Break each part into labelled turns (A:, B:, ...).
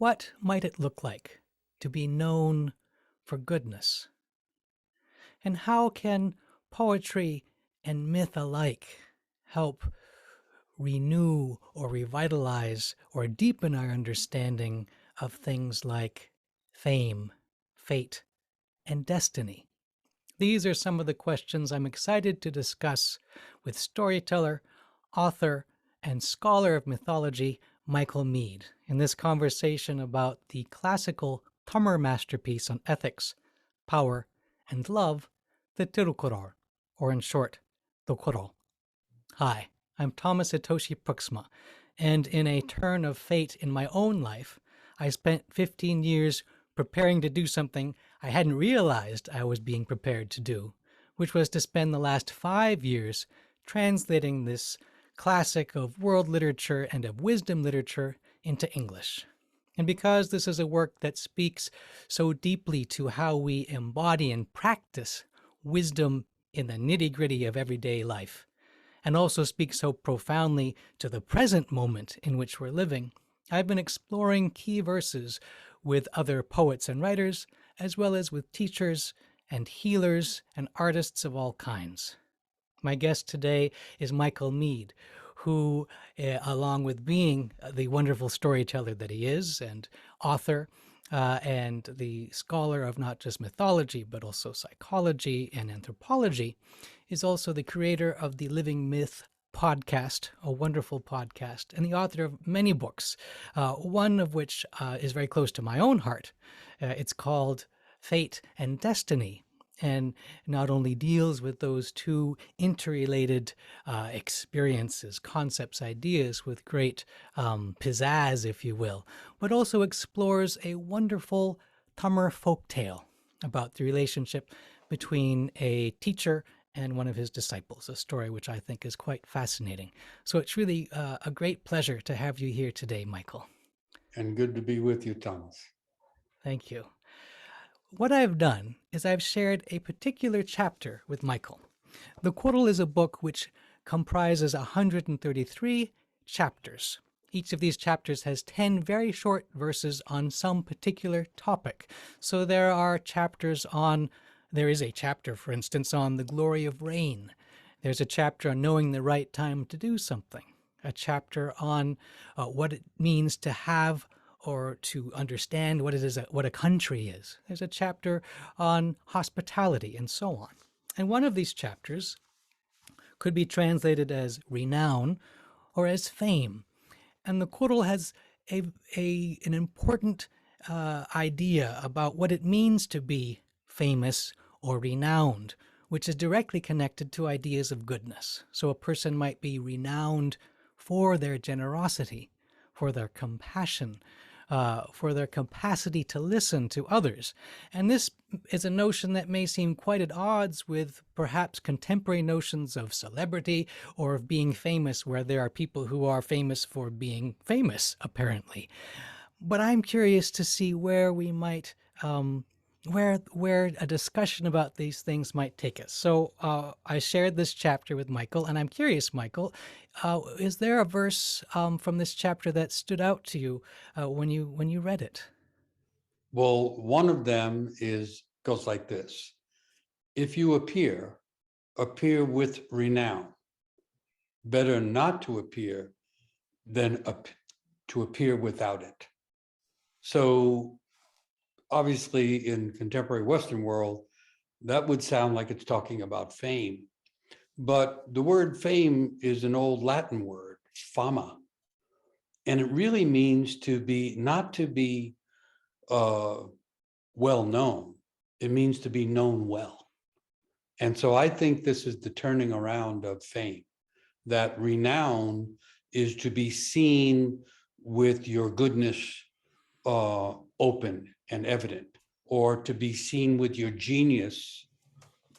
A: what might it look like to be known for goodness? And how can poetry and myth alike help renew or revitalize or deepen our understanding of things like fame, fate, and destiny? These are some of the questions I'm excited to discuss with storyteller, author, and scholar of mythology, Michael Meade, in this conversation about the classical Tamar masterpiece on ethics, power, and love, the Kural, or in short, the Kural. Hi, I'm Thomas Hitoshi Pruiksma, and in a turn of fate in my own life, I spent 15 years preparing to do something I hadn't realized I was being prepared to do, which was to spend the last 5 years translating this classic of world literature and of wisdom literature into English. And because this is a work that speaks so deeply to how we embody and practice wisdom in the nitty-gritty of everyday life, and also speaks so profoundly to the present moment in which we're living, I've been exploring key verses with other poets and writers, as well as with teachers and healers and artists of all kinds. My guest today is Michael Meade, who, along with being the wonderful storyteller that he is, and author, and the scholar of not just mythology, but also psychology and anthropology, is also the creator of the Living Myth podcast, a wonderful podcast, and the author of many books, one of which is very close to my own heart. It's called Fate and Destiny, and not only deals with those two interrelated experiences, concepts, ideas with great pizzazz, if you will, but also explores a wonderful Tamar folktale about the relationship between a teacher and one of his disciples, a story which I think is quite fascinating. So it's really a great pleasure to have you here today, Michael.
B: And good to be with you, Thomas.
A: Thank you. What I've done is I've shared a particular chapter with Michael. The Kural is a book which comprises 133 chapters. Each of these chapters has 10 very short verses on some particular topic. So there is a chapter, for instance, on the glory of rain. There's a chapter on knowing the right time to do something. A chapter on what it means to have or to understand what it is, what a country is. There's a chapter on hospitality and so on. And one of these chapters could be translated as renown or as fame. And the Kural has an important idea about what it means to be famous or renowned, which is directly connected to ideas of goodness. So a person might be renowned for their generosity, for their compassion, for their capacity to listen to others. And this is a notion that may seem quite at odds with perhaps contemporary notions of celebrity or of being famous, where there are people who are famous for being famous, apparently. But I'm curious to see where we might, where a discussion about these things might take us. So I shared this chapter with Michael, and I'm curious, Michael, is there a verse from this chapter that stood out to you when you read it?
B: Well, one of them goes like this. If you appear with renown. Better not to appear than to appear without it. So obviously in contemporary Western world, that would sound like it's talking about fame. But the word fame is an old Latin word, fama. And it really means not to be well known. It means to be known well. And so I think this is the turning around of fame, that renown is to be seen with your goodness open and evident, or to be seen with your genius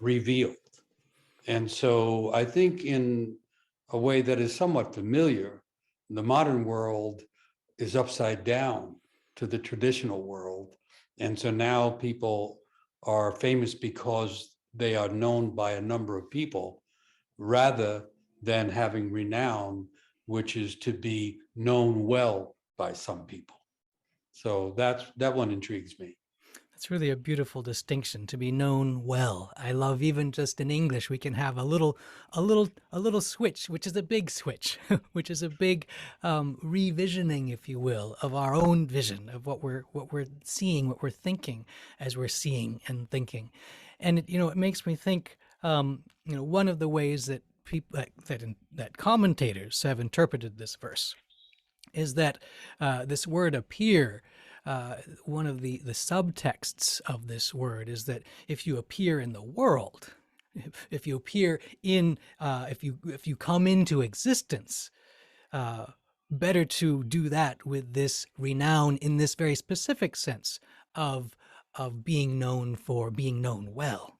B: revealed. And so I think in a way that is somewhat familiar, the modern world is upside down to the traditional world. And so now people are famous because they are known by a number of people, rather than having renown, which is to be known well by some people. So that one intrigues me.
A: It's really a beautiful distinction, to be known well. I love, even just in English, we can have a little switch, which is a big switch, which is a big revisioning, if you will, of our own vision of what we're seeing, what we're thinking as we're seeing and thinking. And it makes me think. One of the ways that people that commentators have interpreted this verse is that this word appear, one of the subtexts of this word is that if you appear in the world, if you appear in, if you come into existence, uh, better to do that with this renown in this very specific sense of being known for being known well,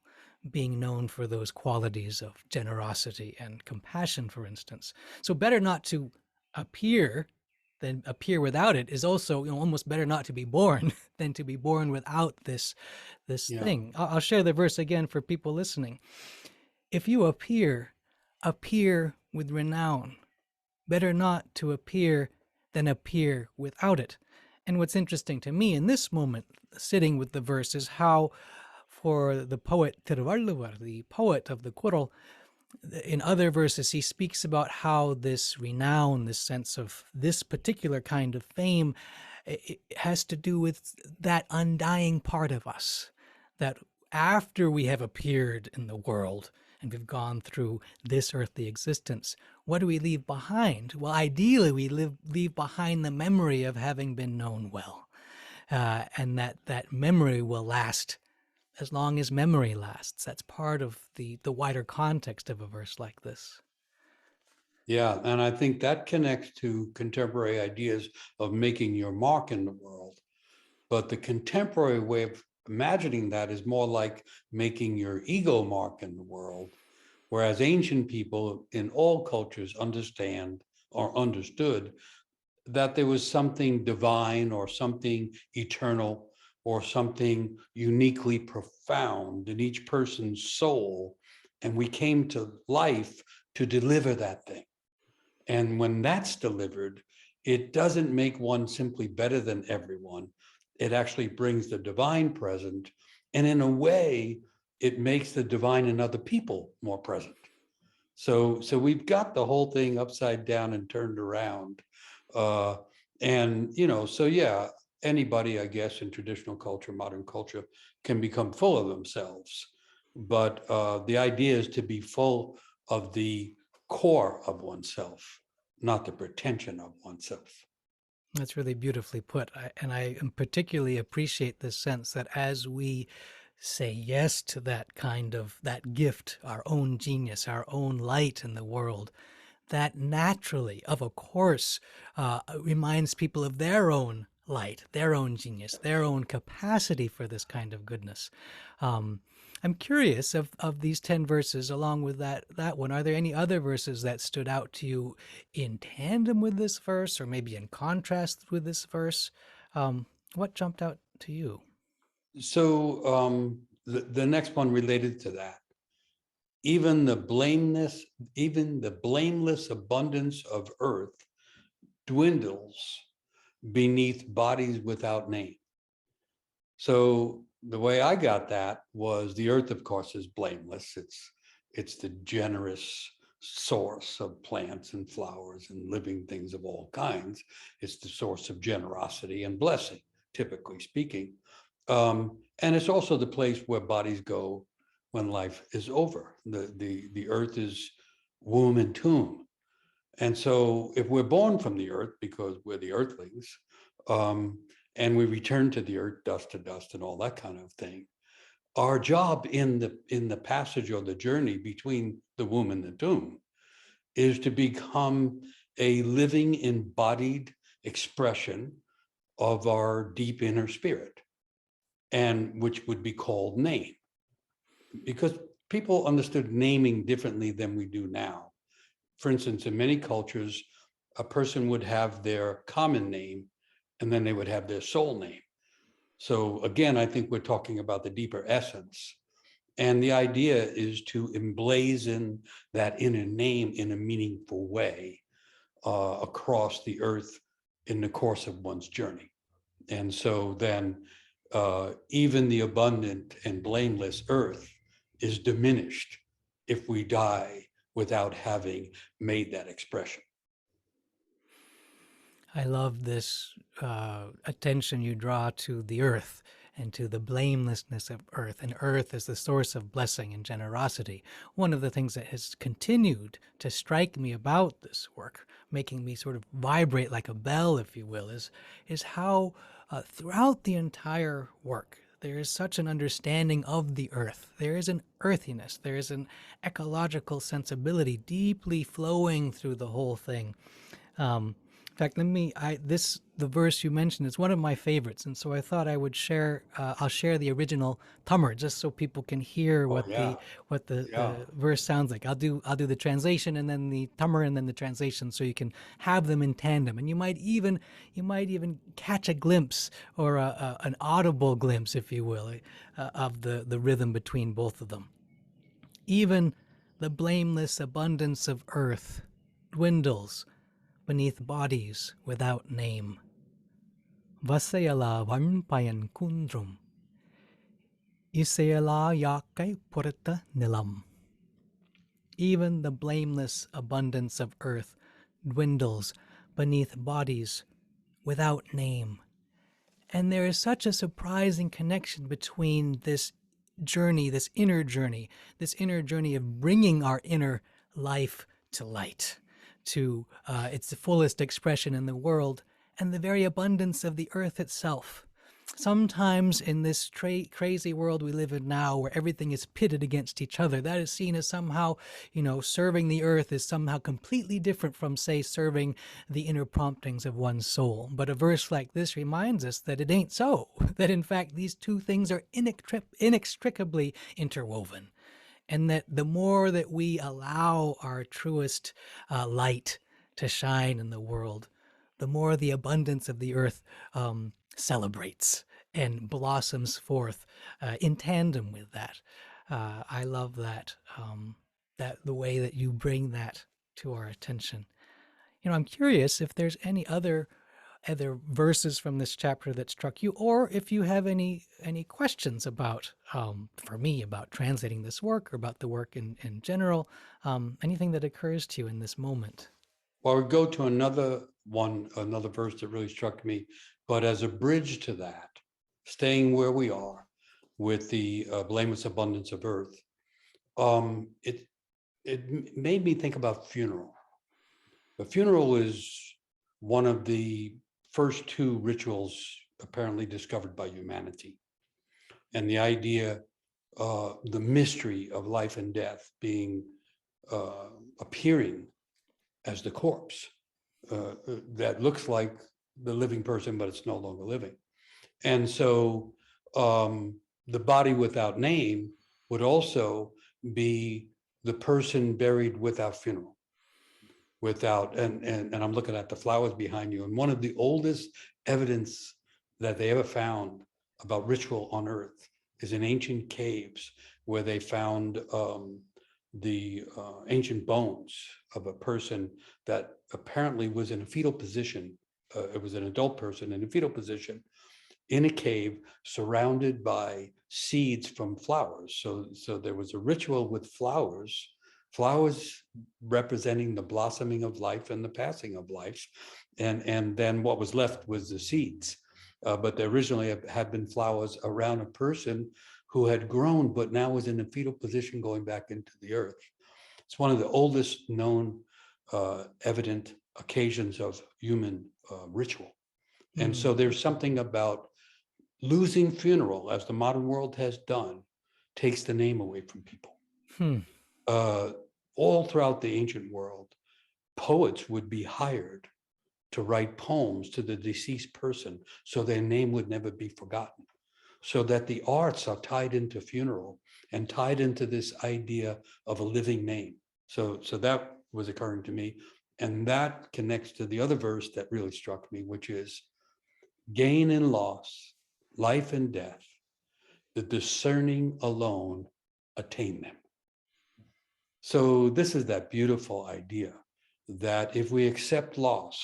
A: being known for those qualities of generosity and compassion, for instance. So better not to appear than appear without it, is also almost better not to be born than to be born without this
B: Yeah.
A: thing. I'll share the verse again for people listening. If you appear, appear with renown. Better not to appear than appear without it. And what's interesting to me in this moment, sitting with the verse, is how for the poet Tirvalluvar, the poet of the Kural, in other verses, he speaks about how this renown, this sense of this particular kind of fame, it has to do with that undying part of us, that after we have appeared in the world and we've gone through this earthly existence, what do we leave behind? Well, ideally, we leave behind the memory of having been known well, and that memory will last as long as memory lasts. That's part of the wider context of a verse like this.
B: Yeah, and I think that connects to contemporary ideas of making your mark in the world. But the contemporary way of imagining that is more like making your ego mark in the world. Whereas ancient people in all cultures understand or understood that there was something divine or something eternal or something uniquely profound in each person's soul. And we came to life to deliver that thing. And when that's delivered, it doesn't make one simply better than everyone. It actually brings the divine present. And in a way, it makes the divine in other people more present. So we've got the whole thing upside down and turned around. Uh, so yeah, anybody, I guess, in traditional culture, modern culture, can become full of themselves. But the idea is to be full of the core of oneself, not the pretension of oneself.
A: That's really beautifully put. And I particularly appreciate this sense that as we say yes to that kind of that gift, our own genius, our own light in the world, that naturally, of a course, reminds people of their own light, their own genius, their own capacity for this kind of goodness. Um, I'm curious of these 10 verses, along with that one, are there any other verses that stood out to you in tandem with this verse, or maybe in contrast with this verse? What jumped out to you?
B: So the next one related to that, even the blameless abundance of earth dwindles beneath bodies without name. So the way I got that was the earth, of course, is blameless. It's the generous source of plants and flowers and living things of all kinds. It's the source of generosity and blessing, typically speaking. And it's also the place where bodies go when life is over. The earth is womb and tomb. And so if we're born from the earth because we're the earthlings, um, and we return to the earth, dust to dust and all that kind of thing, our job in the passage or the journey between the womb and the tomb is to become a living embodied expression of our deep inner spirit, and which would be called name, because people understood naming differently than we do now. For instance, in many cultures, a person would have their common name and then they would have their soul name. So again, I think we're talking about the deeper essence. And the idea is to emblazon that inner name in a meaningful way across the earth in the course of one's journey. And so then even the abundant and blameless earth is diminished if we die without having made that expression.
A: I love this attention you draw to the earth and to the blamelessness of earth. And earth is the source of blessing and generosity. One of the things that has continued to strike me about this work, making me sort of vibrate like a bell, if you will, is how throughout the entire work, there is such an understanding of the earth. There is an earthiness, there is an ecological sensibility deeply flowing through the whole thing. In fact, the verse you mentioned is one of my favorites, and so I thought I would share. I'll share the original Tummer just so people can hear
B: Oh,
A: what
B: yeah. Yeah.
A: the verse sounds like. I'll do the translation and then the Tummer and then the translation, so you can have them in tandem. And you might even catch a glimpse or an audible glimpse, if you will, of the rhythm between both of them. Even the blameless abundance of earth dwindles beneath bodies without name. Vasayala varmpayan kundrum. Isayala yakai purta nilam. Even the blameless abundance of earth dwindles beneath bodies without name. And there is such a surprising connection between this journey, this inner journey of bringing our inner life to light, to its fullest expression in the world, and the very abundance of the earth itself. Sometimes in this crazy world we live in now, where everything is pitted against each other, that is seen as somehow, serving the earth is somehow completely different from, say, serving the inner promptings of one's soul. But a verse like this reminds us that it ain't so, that in fact these two things are inextricably interwoven, and that the more that we allow our truest light to shine in the world, the more the abundance of the earth celebrates and blossoms forth in tandem with that. I love that the way that you bring that to our attention. I'm curious if there's any other verses from this chapter that struck you, or if you have any questions about, for me, about translating this work or about the work in general, anything that occurs to you in this moment.
B: Well, we go to another verse that really struck me, but as a bridge to that, staying where we are with the blameless abundance of earth, it made me think about funeral. The funeral is one of the first two rituals apparently discovered by humanity. And the idea, the mystery of life and death being appearing as the corpse that looks like the living person, but it's no longer living. And so the body without name would also be the person buried without funeral, and I'm looking at the flowers behind you. And one of the oldest evidence that they ever found about ritual on Earth is in ancient caves, where they found the ancient bones of a person that apparently was in a fetal position. It was an adult person in a fetal position in a cave surrounded by seeds from flowers. So there was a ritual with flowers representing the blossoming of life and the passing of life. And then what was left was the seeds. But there originally had been flowers around a person who had grown, but now was in a fetal position going back into the earth. It's one of the oldest known evident occasions of human ritual. And so there's something about losing funeral, as the modern world has done, takes the name away from people. All throughout the ancient world, poets would be hired to write poems to the deceased person so their name would never be forgotten. So that the arts are tied into funeral and tied into this idea of a living name. So that was occurring to me. And that connects to the other verse that really struck me, which is gain and loss, life and death, the discerning alone attain them. So this is that beautiful idea that if we accept loss,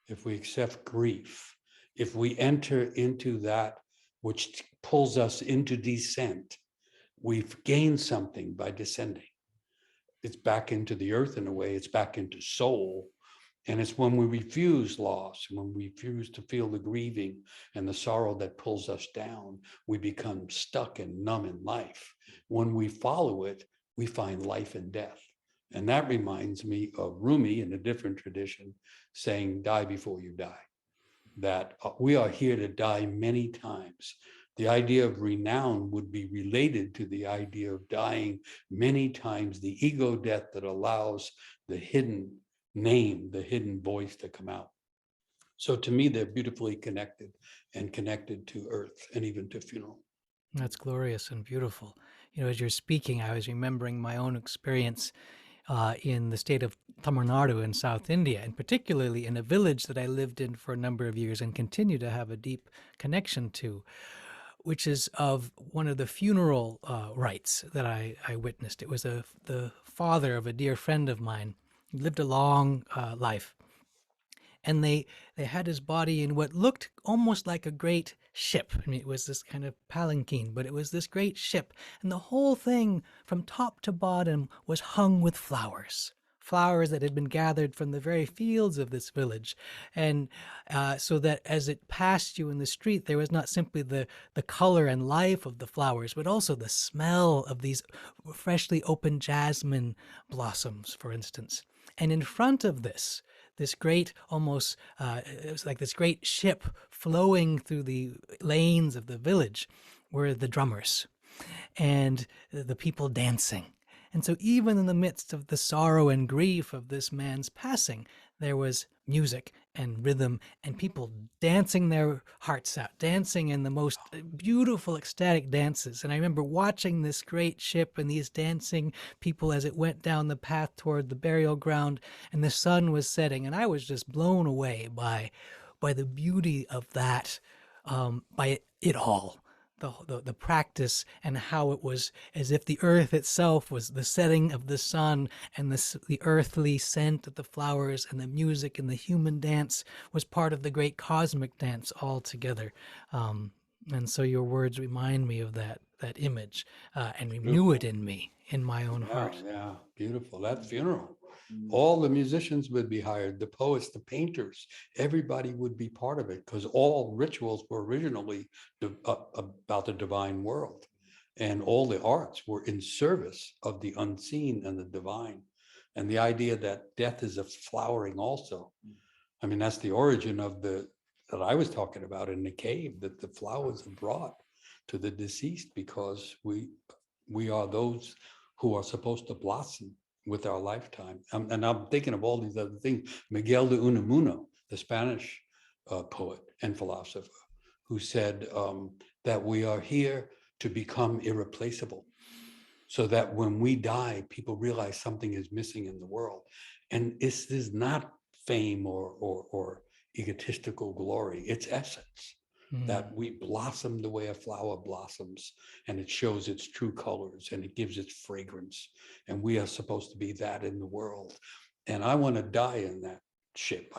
B: if we accept grief, if we enter into that which pulls us into descent, we've gained something by descending. It's back into the earth in a way, it's back into soul. And it's when we refuse loss, when we refuse to feel the grieving and the sorrow that pulls us down, we become stuck and numb in life. When we follow it, we find life and death. And that reminds me of Rumi in a different tradition saying, die before you die. That we are here to die many times. The idea of renown would be related to the idea of dying many times, the ego death that allows the hidden name, the hidden voice to come out. So to me, they're beautifully connected and connected to earth and even to funeral.
A: That's glorious and beautiful. You know, as you're speaking, I was remembering my own experience in the state of Tamil Nadu in South India, and particularly in a village that I lived in for a number of years and continue to have a deep connection to, which is of one of the funeral rites that I witnessed. It was the father of a dear friend of mine. He lived a long life, and they had his body in what looked almost like a great ship. I mean, it was this kind of palanquin, but it was this great ship, and the whole thing from top to bottom was hung with flowers. Flowers that had been gathered from the very fields of this village, and so that as it passed you in the street, there was not simply the color and life of the flowers, but also the smell of these freshly opened jasmine blossoms, for instance. And in front of this great, almost it was like this great ship flowing through the lanes of the village, were the drummers and the people dancing. And so even in the midst of the sorrow and grief of this man's passing, there was music and rhythm and people dancing their hearts out, dancing in the most beautiful ecstatic dances. And I remember watching this great ship and these dancing people as it went down the path toward the burial ground, and the sun was setting, and I was just blown away by the beauty of that, by it all. The practice, and how it was as if the earth itself was the setting of the sun, and the earthly scent of the flowers and the music and the human dance was part of the great cosmic dance all together. And so your words remind me of that image, and renew it in me, in my own
B: Yeah,
A: heart.
B: yeah, beautiful. That funeral. All the musicians would be hired, the poets, the painters, everybody would be part of it because all rituals were originally about the divine world. And all the arts were in service of the unseen and the divine. And the idea that death is a flowering also. I mean, that's the origin of that I was talking about in the cave, that the flowers are brought to the deceased because we are those who are supposed to blossom with our lifetime. And I'm thinking of all these other things. Miguel de Unamuno, the Spanish poet and philosopher, who said that we are here to become irreplaceable, so that when we die, people realize something is missing in the world. And this is not fame or egotistical glory, it's essence. That we blossom the way a flower blossoms, and it shows its true colors and it gives its fragrance. And we are supposed to be that in the world. And I want to die in that ship.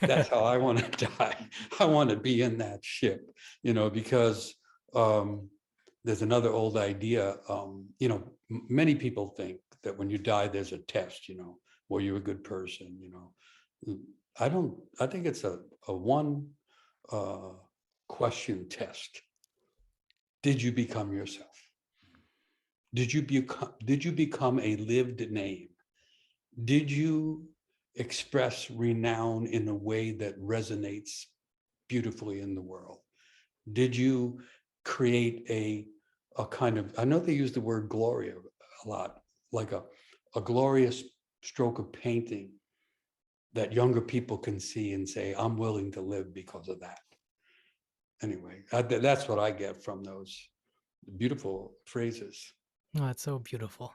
B: That's how I want to die. I want to be in that ship, because there's another old idea. Many people think that when you die, there's a test, were you a good person, I think it's a one question test. Did you become yourself? Did you become a lived name? Did you express renown in a way that resonates beautifully in the world? Did you create a kind of, I know they use the word gloria a lot, like a glorious stroke of painting that younger people can see and say, I'm willing to live because of that. Anyway, that's what I get from those beautiful phrases.
A: Oh, that's so beautiful.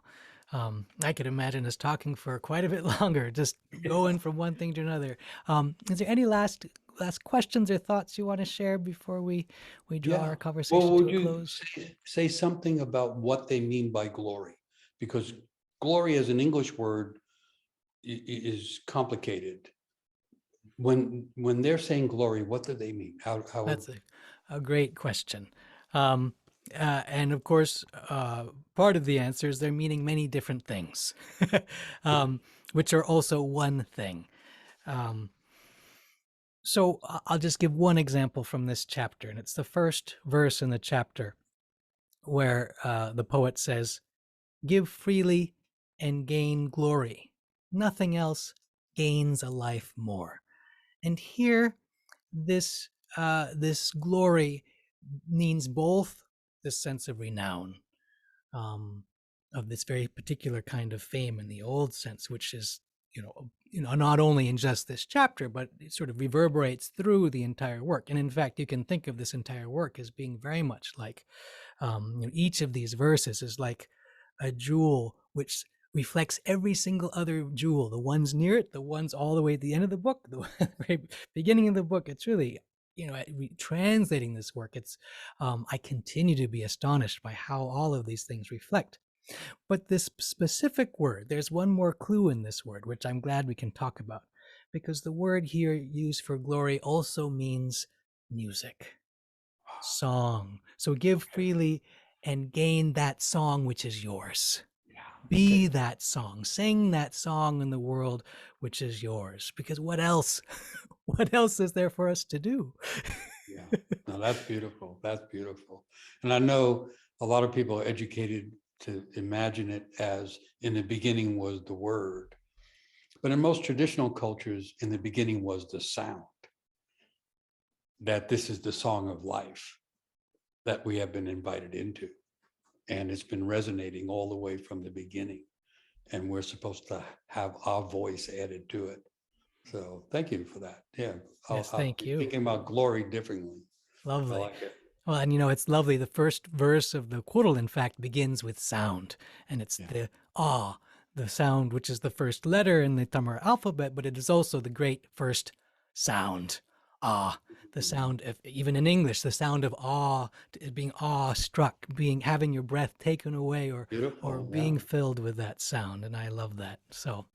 A: I could imagine us talking for quite a bit longer, just going from one thing to another. Is there any last questions or thoughts you want to share before we draw
B: Yeah.
A: our
B: Well,
A: conversation to
B: would
A: a
B: you
A: close?
B: say something about what they mean by glory? Because glory as an English word is complicated. when they're saying glory, what do they mean? How
A: That's a great question. Um, and of course, part of the answer is they're meaning many different things, which are also one thing. Um, so I'll just give one example from this chapter, and it's the first verse in the chapter where the poet says, "Give freely and gain glory. Nothing else gains a life more." And here, this glory means both the sense of renown, um, of this very particular kind of fame in the old sense, which is not only in just this chapter, but it sort of reverberates through the entire work. And in fact, you can think of this entire work as being very much like each of these verses is like a jewel which reflects every single other jewel, the ones near it, the ones all the way at the end of the book, the very beginning of the book. It's really, translating this work, it's I continue to be astonished by how all of these things reflect. But this specific word, there's one more clue in this word, which I'm glad we can talk about, because the word here used for glory also means music, song. So give
B: okay.
A: freely and gain that song which is yours.
B: Yeah.
A: Be
B: Okay.
A: that song, sing that song in the world which is yours. Because what else? What else is there for us to do?
B: Yeah. No, that's beautiful. That's beautiful. And I know a lot of people are educated to imagine it as in the beginning was the word. But in most traditional cultures, in the beginning was the sound, that this is the song of life that we have been invited into. And it's been resonating all the way from the beginning. And we're supposed to have our voice added to it. So thank you for that. Yeah,
A: Yes,
B: I'll
A: thank
B: be
A: you.
B: thinking about glory differently. I
A: Lovely.
B: like it.
A: Well, and it's lovely. The first verse of the Kural, in fact, begins with sound, and it's
B: Yeah,
A: the ah, the sound, which is the first letter in the Tamil alphabet, but it is also the great first sound. Ah, the
B: mm,
A: sound of, even in English, the sound of awe, being awe-struck, being having your breath taken away, or
B: beautiful. Yeah,
A: being filled with that sound, and I love that. So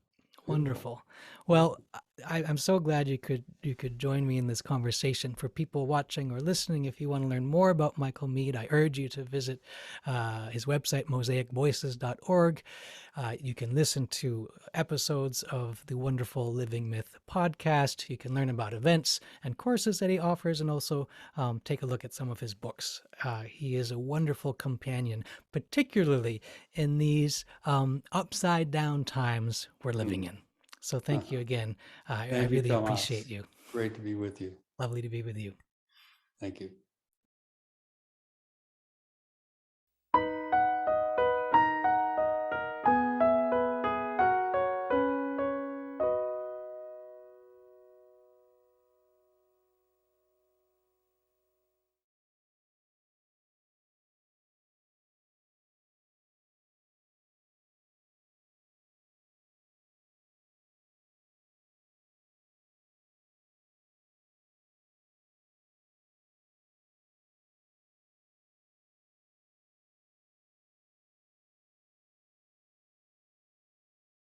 B: beautiful.
A: wonderful. Well,
B: Beautiful.
A: I'm so glad you could join me in this conversation. For people watching or listening, if you want to learn more about Michael Meade, I urge you to visit his website, mosaicvoices.org. You can listen to episodes of the wonderful Living Myth podcast. You can learn about events and courses that he offers, and also take a look at some of his books. He is a wonderful companion, particularly in these upside down times we're living
B: Mm.
A: in. So thank you again. I
B: Thank you,
A: really appreciate
B: Thomas.
A: you.
B: Great to be with you.
A: Lovely to be with you.
B: Thank you.